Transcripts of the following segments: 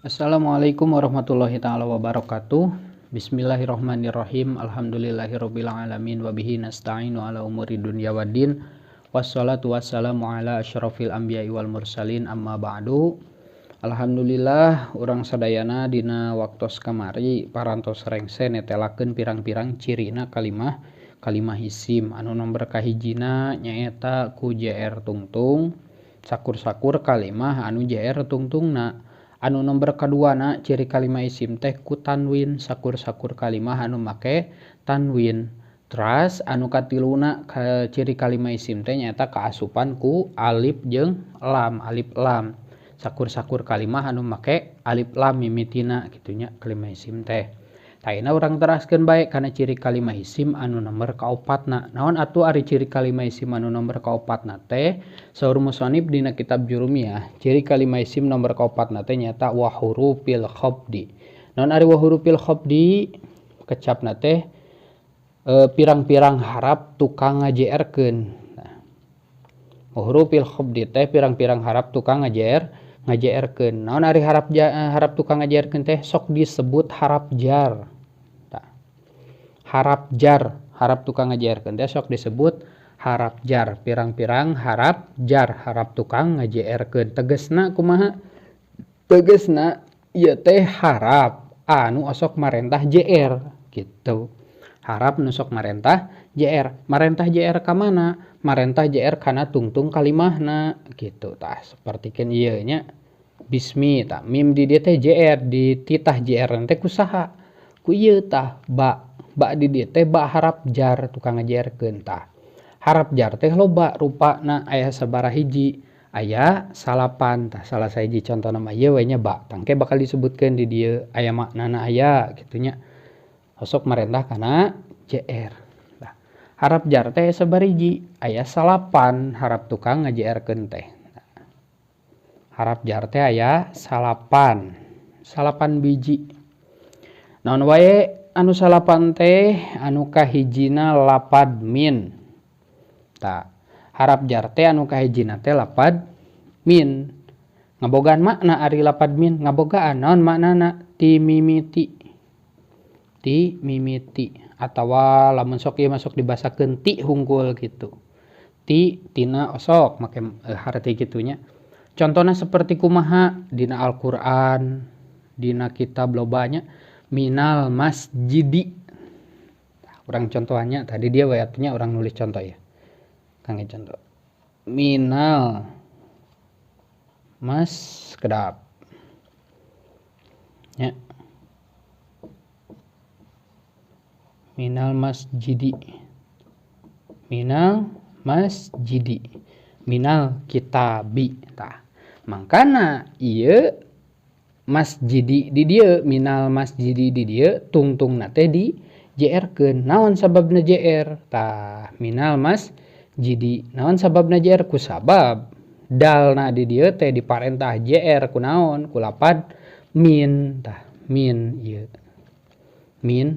Assalamualaikum warahmatullahi taala wabarakatuh. Bismillahirrahmanirrahim. Alhamdulillahirabbil alamin wa bihi nasta'inu ala umuri dunya waddin. Wassalatu wassalamu ala asyrafil anbiya'i wal mursalin amma ba'du. Alhamdulillah urang sadayana dina waktos kamari parantos rengse netelakeun pirang-pirang cirina kalimah isim anu nomor kahijina nyaeta ku JR tungtung sakur-sakur kalimah anu JR tungtungna. Anu nomor kaduana ciri kalimah isim teh ku tanwin sakur-sakur kalimah anu make tanwin. Terus anu katiluna ciri kalimah isim teh nyaeta kaasupan ku alif jeung lam, alif lam. Sakur-sakur kalimah anu make alif lam mimitina gitunya kalimah isim teh. Taina urang teraskeun bae kana ciri kalimah isim anu nomor kaopatna. Naon atuh ari ciri kalimah isim anu nomor kaopatna teh? Saur musannif dina kitab Jurumiyah, ciri kalimah isim nomor kaopatna teh nyaeta wa hurufil khafdi. Naon ari wa hurufil khafdi? Kecapna teh pirang-pirang harap tukang ngajeerkeun. Wa hurufil khafdi teh pirang-pirang harap tukang ngajeerkeun. Naon ari harap tukang ngajeerkeun teh sok disebut harap jar. Harap jar, harap tukang ngajeerkeun teh sok disebut harap jar. Pirang-pirang harap jar, harap tukang ngajeerkeun. Tegesna kumaha? Tegesna ieu teh harap anu osok marentah JR gitu. Harap nu sok marentah JR. Marentah JR ka mana? Marentah JR kana tungtung kalimahna gitu. Tah sapertikeun ieu nya bismi tah mim di dieu teh JR, di titah JR teh kusaha? Ku ieu tah ba. Ba di dieu teh ba harap jar tukang ngajeerkeun tah. Harap jar teh loba rupana aya sabaraha hiji. Aya salapan tah salah sahiji contona mah ieu we nya ba. Tangke bakal disebutkeun di dieu aya maknana aya kitu nya. Osok marentah kana JR. Tah. Harap jar teh sabariji, aya salapan harap tukang ngajeerkeun teh. Harap jar teh aya salapan. Salapan biji. Naon wae anu salapan teh anu kahijina lapad min. Tah, harap jar teh anu kahijina teh lapad min. Ngabogaan makna ari lapad min, ngabogaan naon maknana? Ti mimiti. Ti mimiti atawa lamun sok ieu masuk dibasakeun ti hungkul gitu. Ti tina osok make harti kitunya. Contona seperti kumaha dina Al-Qur'an, dina kitab lobanya minal masjidi. Urang contohannya tadi dia wayatnya orang nulis contoh ya. Kangge contoh. Minal mas kedap. Ya. Minal masjidi. Minal masjidi. Minal kitabi. Tah. Mangkana ieu masjidi di dieu minal masjidi di dieu tungtungna teh di JR-keun. Naon sababna JR? Tah minal masjidi. Naon sababna JR? Ku sabab dalna di dieu teh diparentah JR ku naon? Ku lapad min. Tah min ieu. Min.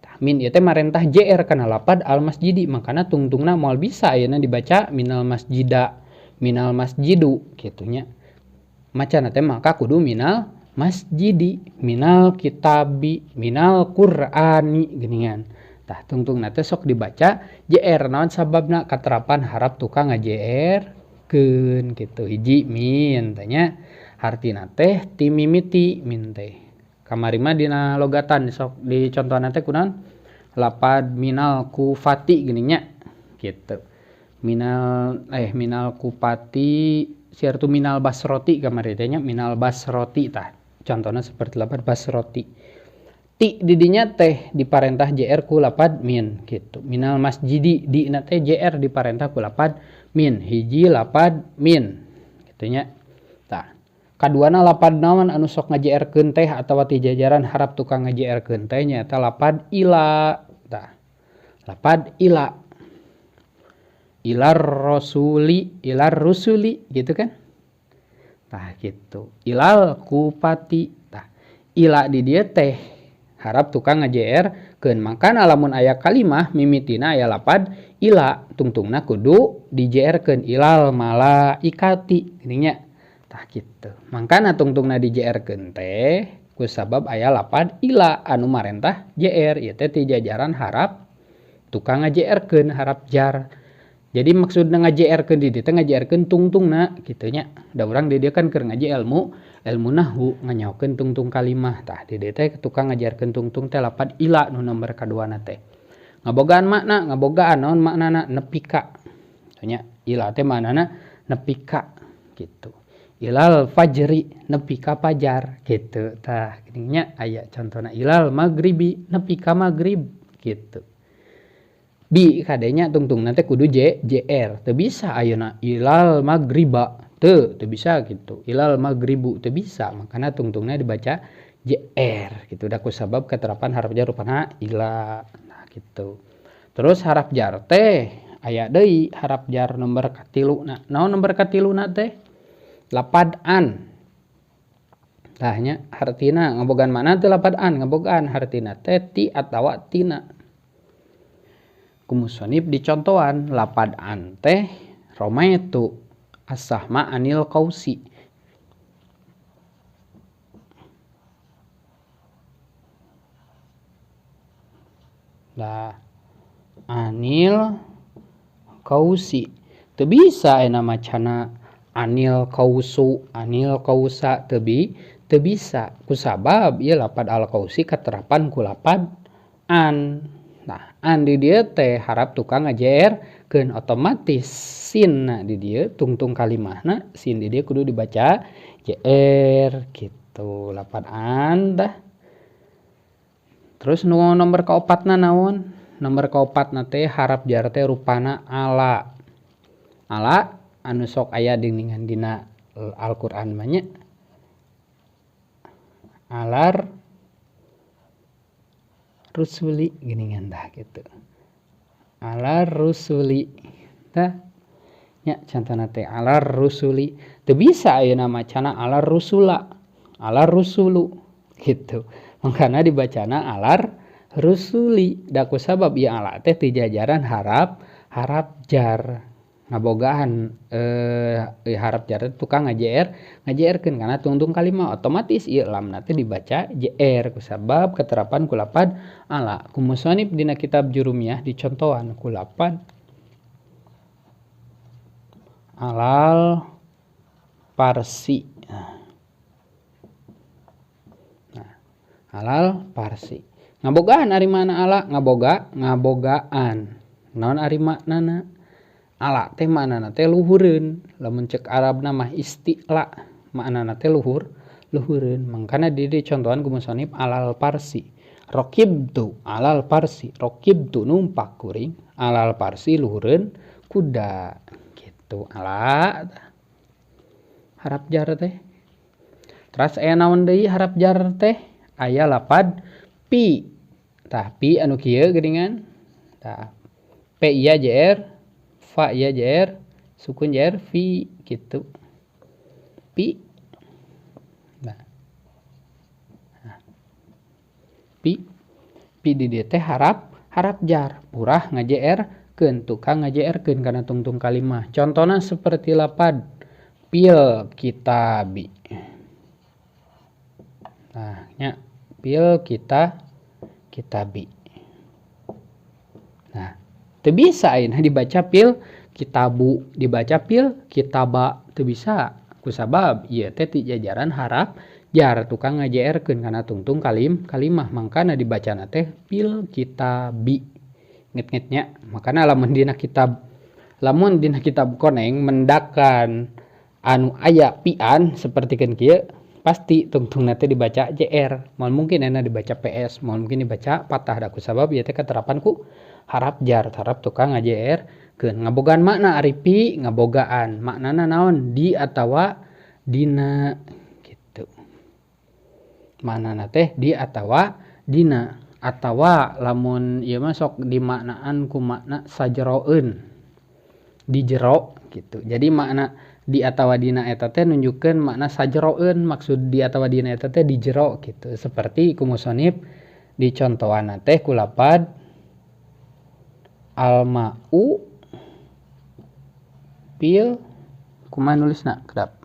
Tah min ieu teh marentah JR kana lapad al masjidi. Makana tungtungna moal bisa ayeuna dibaca minal masjida, minal masjidu kitunya. Macana teh maka kudu minal masjidi, minal kitabi, minal qur'ani geuningan. Tah tungtungna teh sok dibaca JR naon sababna katerapan harap tukang ngajeerkeun kitu. Hiji min teh nya hartina teh ti mimiti min teh. Kamari mah dina logatan sok dicontohna teh kunaon? Lapad minal kufati geuning nya kitu. Minal kupati siartu minal basroti kamari teh nya minal basroti tah contohna seperti lapad basroti. Ti di dinya teh diparentah JR ku lapad min gitu. Minal masjidi di na teh JR diparentah ku lapad min. Hiji lapad min kitu nya. Tah kaduana lapad naon anu sok ngajeerkeun teh atawa ti jajaran harap tukang ngajeerkeun teh nyaeta lapad ila. Tah lapad ila. Ilar rusuli gitu kan. Tah gitu. Ilal kupati. Tah ila di dieu teh harap tukang ngajeerkeun. Mangkana lamun aya kalimah mimitina aya lapad ila tungtungna kudu dijeerkeun ilal malaikati geuning nya. tah kitu. Mangkana tungtungna dijeerkeun teh kusabab aya lapad ila anu marentah JR ieu teh ti jajaran harap tukang ngajeerkeun harap jar. Jadi maksudna ngajeerkeun di dieu teh ngajeerkeun tungtungna kitu nya. Da urang di dieu kan keur ngaji ilmu nahwu nganyaokeun tungtung kalimah. Tah di dieu teh tukang ngajeerkeun tungtung teh lapad ila nu nomor kaduana teh. Ngabogaan makna, ngabogaan naon maknana nepi ka. Nya ila teh maknana nepi ka gitu. Ilal fajri nepi ka pajar gitu. Tah geuning nya aya contona ilal maghribi nepi ka maghrib gitu. Bi kadenya tungtung nanti kudu JR teu bisa ayeuna ilal maghriba teu bisa gitu. Ilal maghribu teu bisa makana tungtungna dibaca JR gitu. Da kusabab keterapan harap jar rupana ila. Nah gitu. Terus harap jar teh aya deui harap jar nomor katiluna. Naon nomor katiluna teh? Lapad an. Tah nya hartina ngabogaan mana teh lapad an? Ngabogaan hartina teh ti atawa tina. Kumusonib dicontohan lapad an teh romaitu asahma anil kausi. Lah anil kausi teu bisa aya macana anil kausu anil kausa teu bisa kusabab ieu lapad al kausi katerapan ku lapad an. Nah an di dieu teh harap tukang ngajeerkeun otomatis sinna di dieu tungtung kalimahna sin di dieu kudu dibaca JR gitu lapad an dah. Terus nomor kaopatna naon? Nomor kaopatna teh harap jar teh rupana ala. Ala anu sok aya dingningan dina Al-Qur'an mah nya. Alar rusuli geuningan dah gitu. Alar rusuli. Tah nya contona teh alar rusuli. Teu bisa ayeuna macana alar rusula. Alar rusulu gitu. Makana dibacana alar rusuli. Da kusabab ieu ala teh ti jajaran harap jar. Ngabogaan harap jar tukang ngajeerkeun kana tungtung kalimah otomatis ieu lamna teh dibaca JR kusabab keterapan ku lapad ala. Kumusonib dina kitab Jurumiyah dicontohan ku lapad alal parsi. Nah, alal parsi. Ngabogaan ari mana ala? Ngabogaan. Naon ari maknana? Ala teh maknana teh luhureun. Lamun ceuk Arabna mah istila maknana teh luhureun. Mangkana di dicontohan ku musonib alal parsi. Raqibtu alal parsi. Raqibtu numpak kuring. Alal parsi luhureun kuda. Gitu ala harap jar teh. Terus aya naon deui harap jar teh? Aya lapad pi. Tah pi anu kieu geuningan. Tah p ieu JR, fa ieu JR, sukun JR fi gitu. Pi. Nah. Pi di dieu teh harap jar, purah ngajeerkeun, tukang ngajeerkeun kana tungtung kalimah. Contona seperti lapad pil kitabi. Nah, nya pil kitabi. Nah, teu bisa ayeuna dibaca pil kitabu, dibaca pil kitaba teu bisa. Kusabab ieu teh ti jajaran harap jar tukang ngajeerkeun kana tungtung kalimah mangkana dibacana teh pil kitabi. Nget-ngetnya makana lamun dina kitab koneng mendakan anu aya pian sapertikeun kieu pasti tungtungna teh dibaca JR. Moal mungkin ena dibaca PS, moal mungkin dibaca patah da kusabab ieu teh katerapan ku harap jar, harap tukang ngajeerkeun. Ngabogaan makna ari pi ngabogaan. Maknana naon? Di atawa dina gitu. Maknana teh di atawa dina. Atawa lamun ieu mah sok dimaknaan ku makna sajroeun. Di jero gitu. Jadi makna di atawa dina eta teh nunjukkeun makna sajroeun, maksud di atawa dina eta teh di jero gitu. Seperti ku musonib dicontohana teh ku lapad alma'u pil kumaha nulisna kedap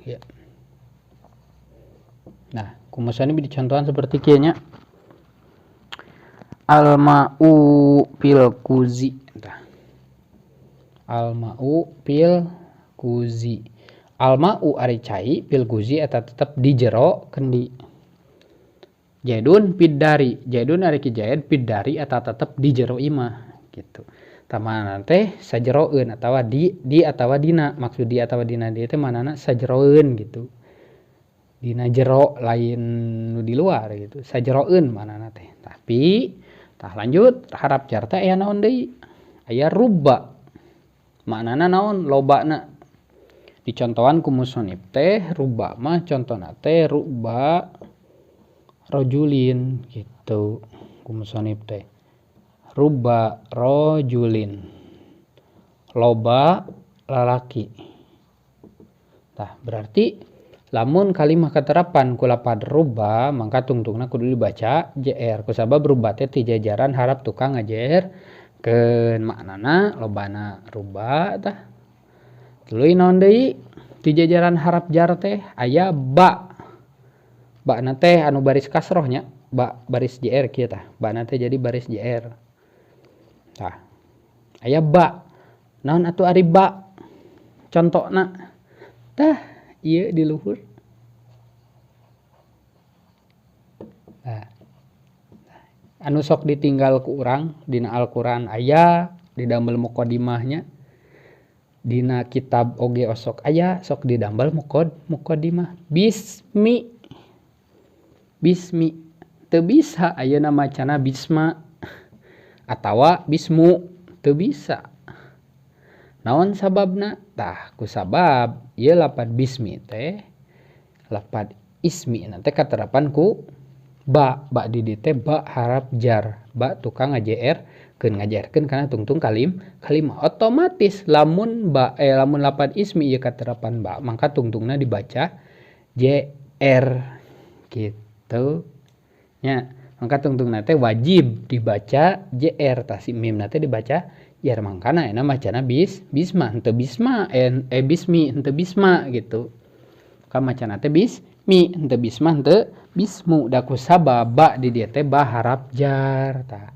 ya. Nah kumusana dicontohan seperti kieu nya al-ma'u fil kuzi. Al-ma'u fil kuzi. Al-ma'u ari cai fil kuzi eta tetep di jero kendi. Jaidun piddari. Jaidun ari ki jaid piddari eta tetep di jero imah gitu. Tamana teh sajeroeun atawa di atawa dina. Maksud di atawa dina dia teh manana sajeroeun gitu. Dina jero lain nu di luar gitu. Sajeroeun manana teh. Tapi tah lanjut harap jar teh aya naon deui? Aya rubba. Maknana naon? Lobana. Dicontohan ku musonif teh rubba mah contona teh rubba rojulin gitu. Ku musonif teh rubba rojulin. Loba lalaki. Tah berarti lamun kalimah katerapan ku lapad rubba mangka tungtungna kudu dibaca JR. Kusabab rubba teh ti jajaran harap tukang ngajer keun maknana lobana rubba tah. Tuluy naon deui? Ti jajaran harap jar teh aya ba. Ba na teh anu baris kasroh nya, ba baris JR kieu tah. Ba na teh jadi baris JR. Tah. Aya ba. Naon atuh ari ba? Contona. Tah, ieu di luhur. Nah. Anu sok ditinggal ku urang dina Al-Qur'an aya di damel muqaddimahnya. Dina kitab oge osok aya sok didambel muqaddimah. Bismi. Bismi. Teu bisa ayeuna macana bisma atawa bismu teu bisa. Naon sababna? Tah kusabab ieu lapad bismi teh lapad ismi teh katerapan ku ba di dieu teh ba harap jar. Ba tukang ngajer keun ngajarkeun kana tungtung kalimah otomatis lamun lamun lapad ismi ieu katerapan ba mangka tungtungna dibaca JR gitu nya. Mangka tungtungna teh wajib dibaca JR tah si mimna teh dibaca jar mangkana euna macana bisma henteu bisma bismi henteu bisma gitu. Ka macana teh bismi henteu bisma henteu bismu. Da kusabab ba di dieu teh ba harap jar tah.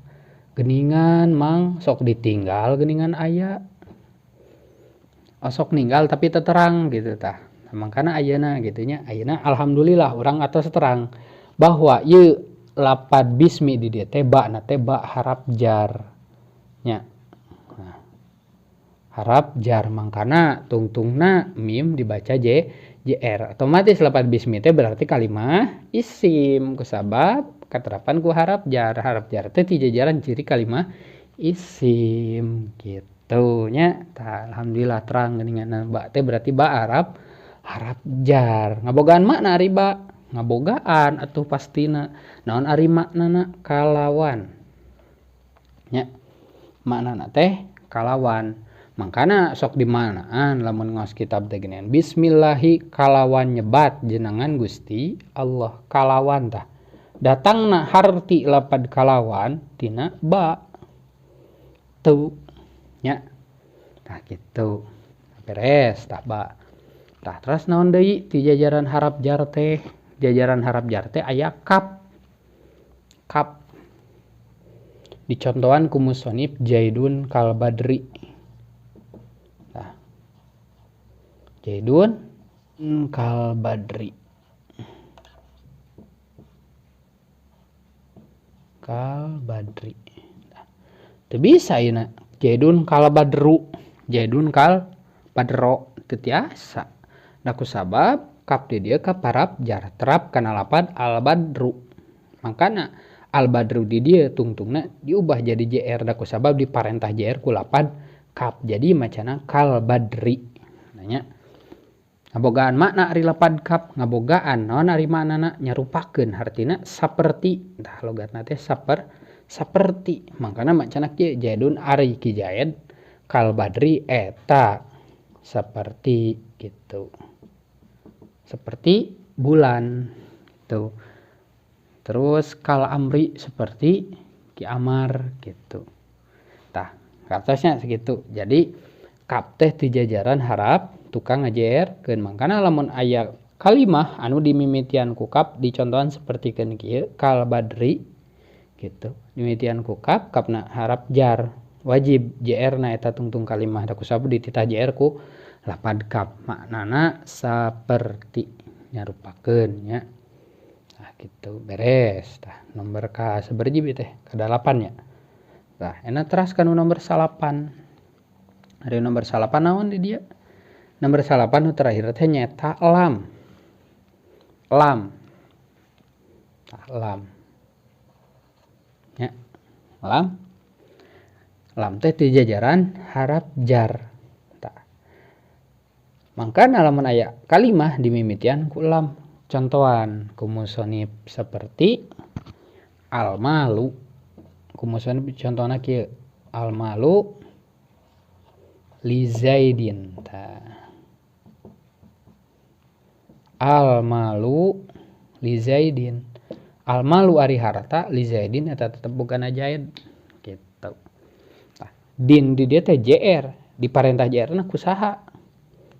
Geningan mang sok ditinggal geningan aya. Sok ninggal tapi teu terang gitu tah. Mangkana ayeuna gitu nya. Ayeuna alhamdulillah urang atos terang bahwa ieu lapad bismi di dieu teh ba na teh ba harap jar nya. Nah, harap jar mangkana tungtungna mim dibaca JR. Otomatis lapad bismi teh berarti kalimah isim kusabab katerapan ku harap jar. Harap jar teh ti jajaran ciri kalimah isim gitu nya. Tah alhamdulillah terang geuningan ba teh berarti ba harap jar. Ngabogaan makna ari ba? Ngabogaan atuh pastina. Naon ari maknana? Kalawan. Nya. Maknana teh kalawan. Mangkana sok dimanaan lamun ngaos kitab teh geuningan bismillahi kalawan nyebat jenengan Gusti Allah kalawan tah. Datangna harti lapad kalawan tina ba tu nya. Tah kitu. Beres tah ba. Tah terus naon deui ti jajaran harap jar teh? Jajaran harap jar teh aya kap. Kap. Dicontohan ku musonif Jaidun kal badri. Tah. Jaidun kal badri. Kal badri. Teu bisa ayeuna Jaidun kal badru. Jaidun kal badro teu tiasa. Da kusabab kap di dieu kap harap jar terap kana lapad al badru. Mangkana al badru di dieu tungtungna diubah jadi JR da kusabab diparentah JR ku lapad kap. Jadi macana kal badri. Nanya ngabogaan makna ari lapad kap? Ngabogaan naon ari maknana? Nyarupakeun hartina saperti. Tah logatna teh saperti. Mangkana macana kieu Jaidun ari ki Jaid kal badri eta saperti gitu. Seperti bulan gitu. Terus kal amri seperti ki Amar gitu. Tah, kartosnya segitu. Jadi kap teh ti jajaran harap tukang ngajeerkeun. Mangkana lamun aya kalimah anu dimimitian ku kaf dicontohan sapertikeun kieu kal badri gitu. Dimimitian ku kapna harap jar wajib JR na eta tungtung kalimah da kusabab dititah JR ku lapad kaf maknana saperti nyarupakeun nya. Nah gitu beres tah nomor ka sabaraha teh ka-8 nya. Tah enak teraskan nomor 8. Ari nomor 8 naon di dieu? Nomor 8 nu terakhir teh nyaeta lam. Lam. Tah lam. Nya. Lam. Lam teh ti jajaran harap jar. Tah. Mangkana lamun aya kalimah dimimitian ku lam. Contohan ku musonif saperti al-malu. Ku musonif contohna kieu al-malu li Zaidin. Al-malu li Zaidin. Al-malu ari harta li Zaidin eta tetep bugana Zaid gitu. Tah din di dieu teh JR, diparentah JR-na ku saha?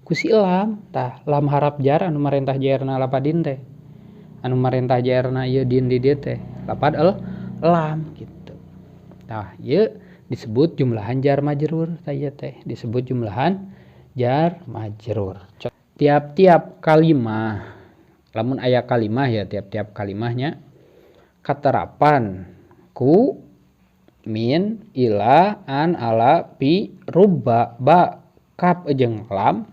Ku si lam. Tah lam harap jar anu marentah JR-na lapadin teh. Anu marentah JR-na ieu din di dieu teh lapad lam gitu. Tah ieu disebut jumlahan jar majrur tah ieu teh disebut jumlahan jar majrur. Tiap-tiap kalimah lamun aya kalimah ya tiap-tiap kalimahnya katerapan ku min ila an ala pi rubba ba kaf jeung lam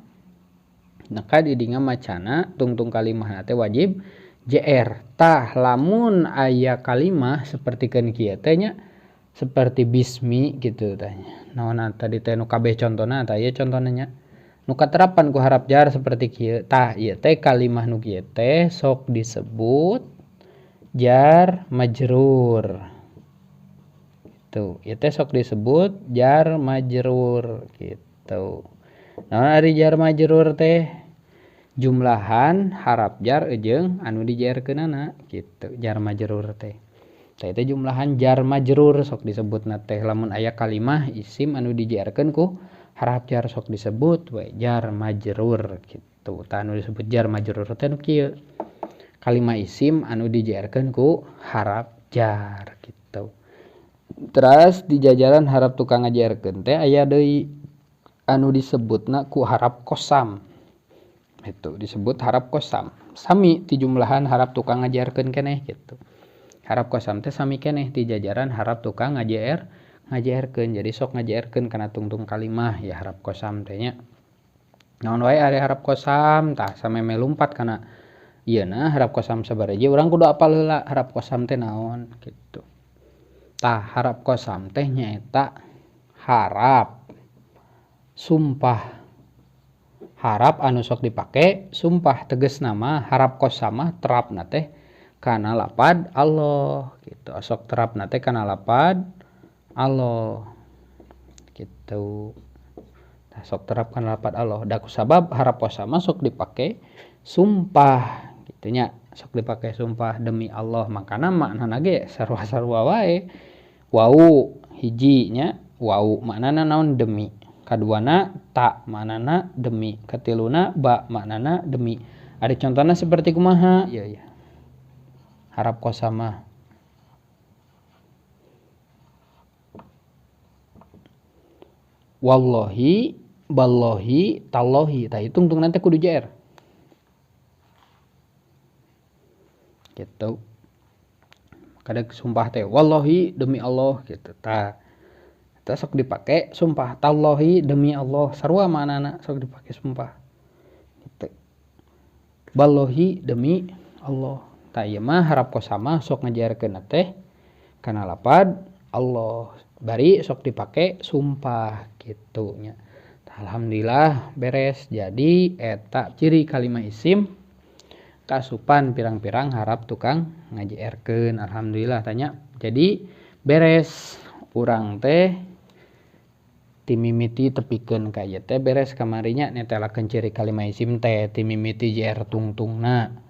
naka didinga macana tungtung kalimahna teh wajib JR. Tah lamun aya kalimah sapertikeun kieu teh nya seperti bismi gitu tanya. Naon tadi teh nu kabeh contona tah ieu contona nya. Nu katerapan ku harap jar seperti kieu. Tah ieu teh kalimah nu kieu teh sok disebut jar majrur. Gitu. Ieu teh sok disebut jar majrur gitu. Naon ari jar majrur teh? Jumlahan harap jar jeung anu dijaerkeunana gitu. Jar majrur teh. Tah itu jumlahan jar majrur sok disebutna teh lamun aya kalimah isim anu dijaerkeun ku harap jar sok disebut we jar majrur gitu. Tah anu disebut jar majrur teh nu kieu. Kalimah isim anu dijaerkeun ku harap jar gitu. Terus di jajaran harap tukang ngajaerkeun teh aya deui anu disebutna ku harap kosam. Itu disebut harap kosam. Sami ti jumlahan harap tukang ngajaerkeun keneh gitu. Harap kosam teh sami keneh ti jajaran harap tukang ngajaerkeun. Jadi sok ngajaerkeun kana tungtung kalimah ya harap kosam teh nya. Naon wae ari harap kosam tah sameme lumpat kana ieuna harap kosam sabaraha urang kudu apal heula harap kosam teh naon gitu. Tah harap kosam teh nyaeta harap sumpah. Harap anu sok dipake sumpah tegasna mah harap kosam mah terapna teh kana lapad Allah gitu. Sok terapna teh kana lapad Allah gitu. Tah sok terap kana lapad Allah. Da kusabab harap kosam mah sok dipake sumpah kitu nya. Sok dipake sumpah demi Allah. Makana maknana ge sarua-sarua wae. Wau hiji nya wau maknana naon demi. Kaduana ta maknana demi. Katiluna ba maknana demi. Ada contohna seperti kumaha? Iya. Harap kosam mah wallahi ballahi tallahi tah hitung nanti kudu JR gitu. Kadang sumpah teh wallahi demi Allah gitu. Tah eta sok dipake sumpah tallahi demi Allah sarua manana sok dipake sumpah gitu. Ballahi demi Allah. Tah ieu mah harap kosam mah sok ngajaerkeun teh kana lapad Allah. Bari sok dipake sumpah gitu nya. Alhamdulillah beres. Jadi eta ciri kalimah isim kasupan pirang-pirang harap tukang ngajaerkeun. Alhamdulillah tanya. Jadi beres urang teh timimiti tepikeun ka ieu teh beres kamarinya netelakeun ciri kalimah isim teh timimiti JR tungtungna.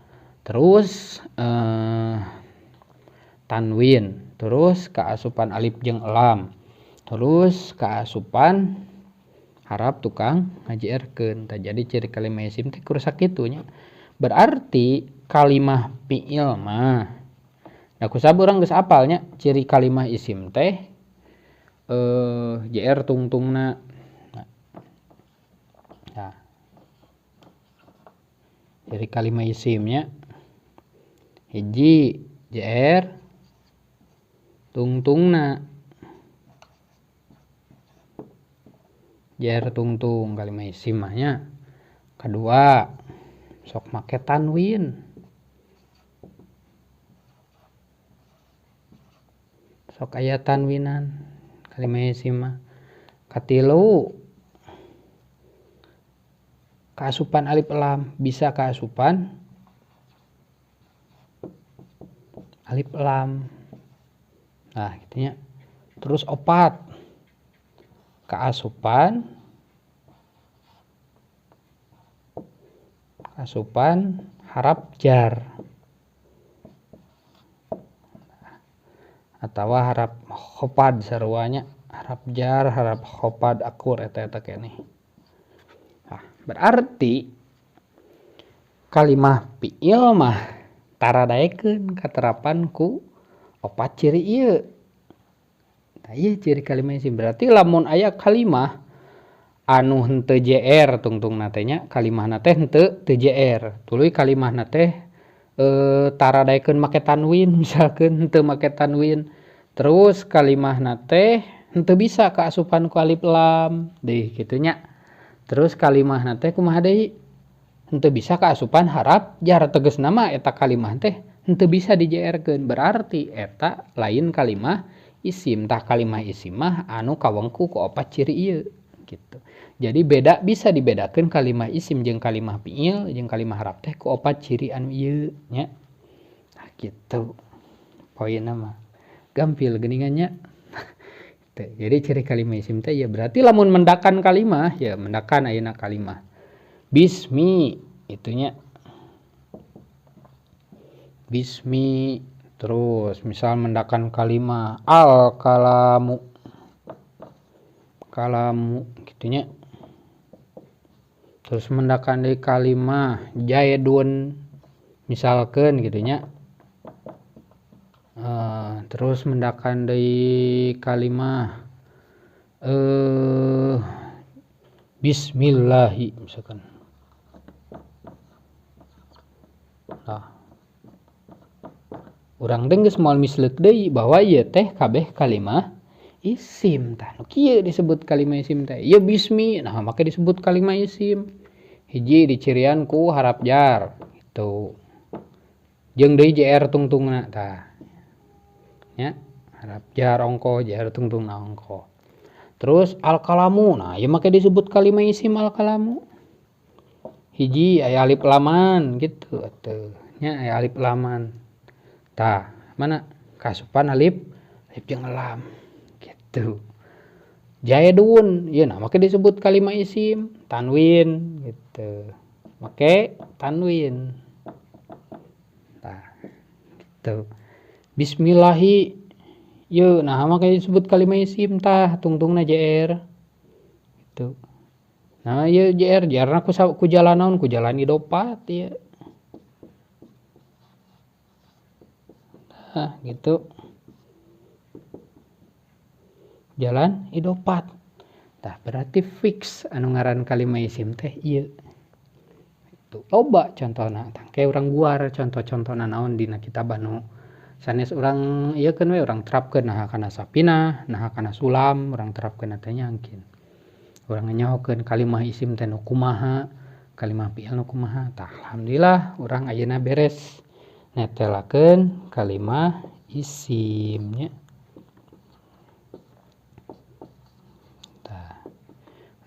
Terus tanwin, terus kaasupan alif jeung lam. Terus kaasupan harap tukang ngajeerkeun. Tah jadi ciri kalimah isim teh kudu sakitunya. Berarti kalimah fiil mah da kusabab urang geus apal nya ciri kalimah isim teh JR tungtungna. Nah, ciri kalimah isimnya hiji JR tungtungna. JR tungtung kalimah isim mahnya. Kedua, sok make tanwin. Sok aya tanwinan kalimah isim mah. Katilu, kaasupan alif lam, bisa kaasupan alif lam. Nah, gitunya. Terus opat, kaasupan harap jar atau harap khofad saruanya, harap jar harap khofad akur eta keneh. Nah, berarti kalimah fiil mah taradaekeun katerapan ku opat ciri ieu. Nah, ieu ciri kalimah isim. Berarti lamun aya kalimah anu henteu JR tungtungna teh nya, kalimahna teh henteu JR. Tuluy kalimahna teh taradaekeun make tanwin misalkeun henteu make tanwin. Terus kalimahna teh henteu bisa kaasupan ku alif lam, deui kitu nya. Terus kalimahna teh kumaha deui? Henteu bisa kaasupan harap jar, tegasna mah eta kalimah teh henteu bisa di JR-keun. Berarti eta lain kalimah isim. Tah kalimah isim mah anu kawengku ku opat ciri ieu gitu. Jadi bisa dibedakeun kalimah isim jeung kalimah fiil jeung kalimah harap teh ku opat ciri anu ieu nya. Nah, gitu. Poinna mah gampil geuningannya. Jadi ciri kalimah isim teh ya berarti lamun mendakan kalimah ya mendakan ayeuna kalimah. Bismi itunya. Bismi. Terus misal mendakan kalimah al kalamu gitunya. Terus mendakan deui kalimah jaidun misalkeun gitunya. Terus mendakan deui kalimah bismillahi misalkan. Nah, urang teh geus moal misleuk deui bahwa ieu teh kabeh kalimah isim. Tah nu kieu disebut kalimah isim teh. Ieu bismi, nah make disebut kalimah isim. Hiji dicirian ku harap jar gitu. Jeung deui JR tungtungna tah. Ya, harap jar ongko, JR tungtungna ongko. Terus al kalamu, nah ieu make disebut kalimah isim al kalamu. Hiji aya alif laman gitu atuh. Nya aya alif laman. Tah, mana kaasupan alif jeung lam gitu. Jaidun, ieu nah make disebut kalimah isim, tanwin gitu. Make tanwin. Tah, gitu. Bismillahi, ieu nah make disebut kalimah isim tah tungtungna JR. Gitu. Nah, ieu JR jarna ku jalan naon? Ku jalan idopat ieu. Nah, gitu. Jalan idopat. Tah, berarti fix anu ngaran kalimah isim teh ieu. Itu loba contona. Tangke urang guar contoh-contohna naon dina kitab anu sanes urang ieukeun we urang terapkeun naha kana sapinah, naha kana sulam, urang terapkeun teh nya engkin. Urang nyahokeun kalimah isim teh nu kumaha, kalimah fiil nu kumaha. Tah, alhamdulillah urang ayeuna beres netelakeun kalimah isim nya. Tah,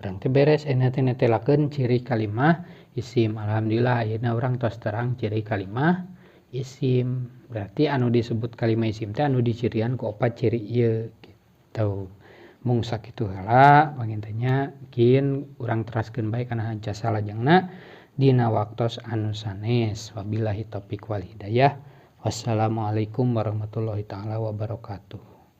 urang teh beres netelakeun ciri kalimah isim. Alhamdulillah ayeuna urang tos terang ciri kalimah isim. Berarti anu disebut kalimah isim teh anu dicirian ku opat ciri ieu gitu. Mung sakitu heula pangintanya mungkin urang teraskeun bae kana jasa lajengna dina waktos anu sanes. Wabillahi taufik wal hidayah. Wassalamualaikum warahmatullahi taala wabarakatuh.